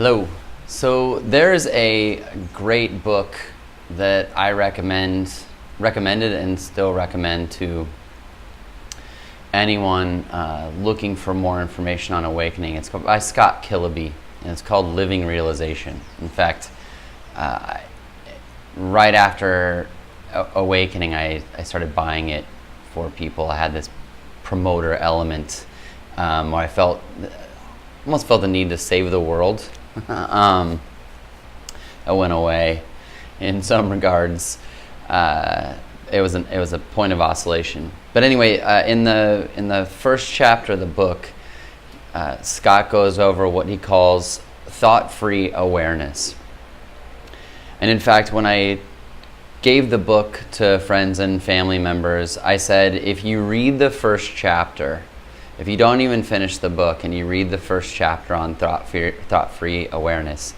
Hello. So there's a great book that I recommended and still recommend to anyone looking for more information on awakening. It's by Scott Kiloby, and it's called Living Realization. In fact, right after awakening, I started buying it for people. I had this promoter element where I almost felt the need to save the world. I went away. In some regards, it was a point of oscillation. But anyway, in the first chapter of the book, Scott goes over what he calls thought-free awareness. And in fact, when I gave the book to friends and family members, I said, if you read the first chapter, if you don't even finish the book and you read the first chapter on thought-free awareness,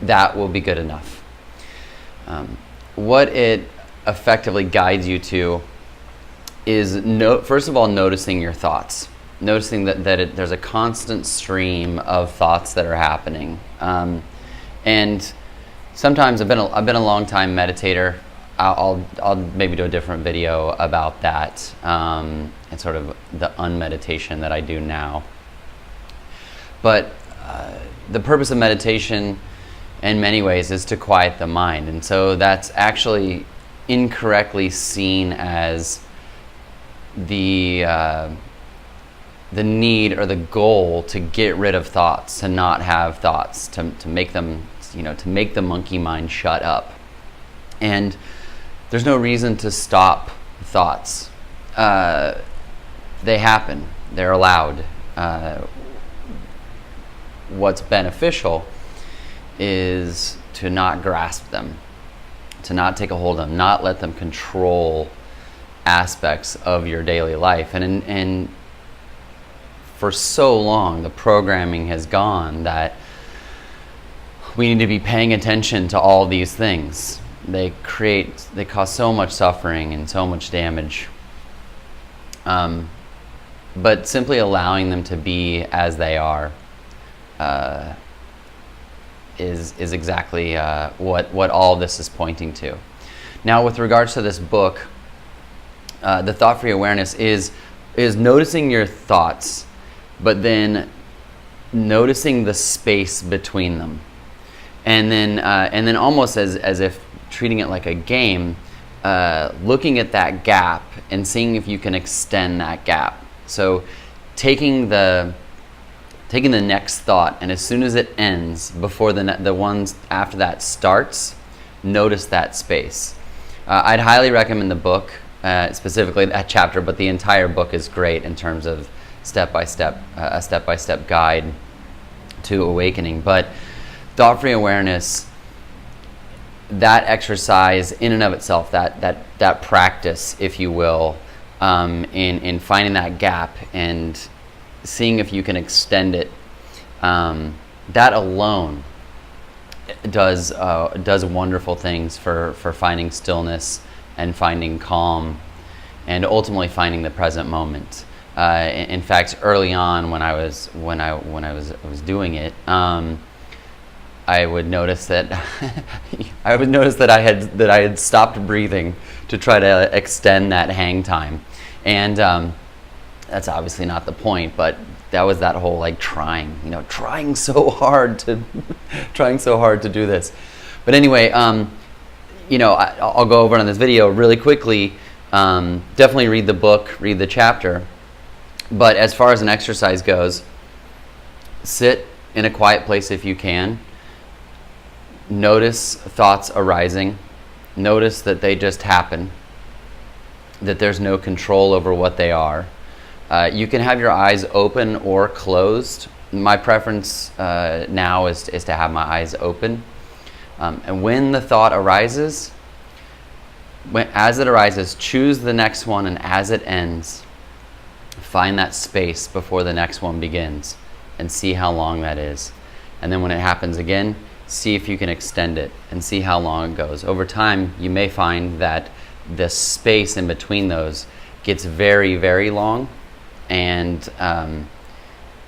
that will be good enough. What it effectively guides you to is, first of all, noticing your thoughts. Noticing that there's a constant stream of thoughts that are happening. And sometimes I've been a long time meditator. I'll maybe do a different video about that and sort of the unmeditation that I do now. But the purpose of meditation in many ways is to quiet the mind, and so that's actually incorrectly seen as the need or the goal to get rid of thoughts, to not have thoughts, to make them, to make the monkey mind shut up. And there's no reason to stop thoughts. They happen. They're allowed. What's beneficial is to not grasp them, to not take a hold of them, not let them control aspects of your daily life. And for so long, the programming has gone that we need to be paying attention to all these things. They cause so much suffering and so much damage. But simply allowing them to be as they are is exactly what all this is pointing to. Now, with regards to this book, the thought-free awareness is noticing your thoughts, but then noticing the space between them, and then almost as if treating it like a game, looking at that gap and seeing if you can extend that gap. So taking the next thought, and as soon as it ends, before the ones after that starts, notice that space. I'd highly recommend the book, specifically that chapter, but the entire book is great in terms of a step-by-step guide to awakening. But thought-free awareness, that exercise in and of itself, that practice, if you will, in finding that gap and seeing if you can extend it, that alone does wonderful things for finding stillness and finding calm and ultimately finding the present moment. In fact, early on when I was doing it, I would notice that I had stopped breathing to try to extend that hang time, and that's obviously not the point. But that was that whole trying so hard to do this. But anyway, I'll go over it on this video really quickly. Definitely read the book, read the chapter. But as far as an exercise goes, sit in a quiet place if you can. Notice thoughts arising. Notice that they just happen, that there's no control over what they are. You can have your eyes open or closed. My preference now is to have my eyes open. And when the thought arises, as it arises, choose the next one, and as it ends, find that space before the next one begins and see how long that is. And then when it happens again, see if you can extend it and see how long it goes. Over time, you may find that the space in between those gets very, very long, and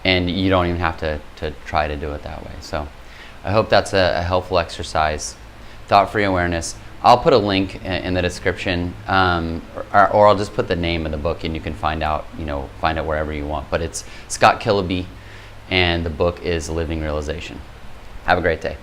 and you don't even have to try to do it that way. So I hope that's a helpful exercise. Thought-free awareness. I'll put a link in the description, or I'll just put the name of the book, and you can find out wherever you want. But it's Scott Kiloby, and the book is Living Realization. Have a great day.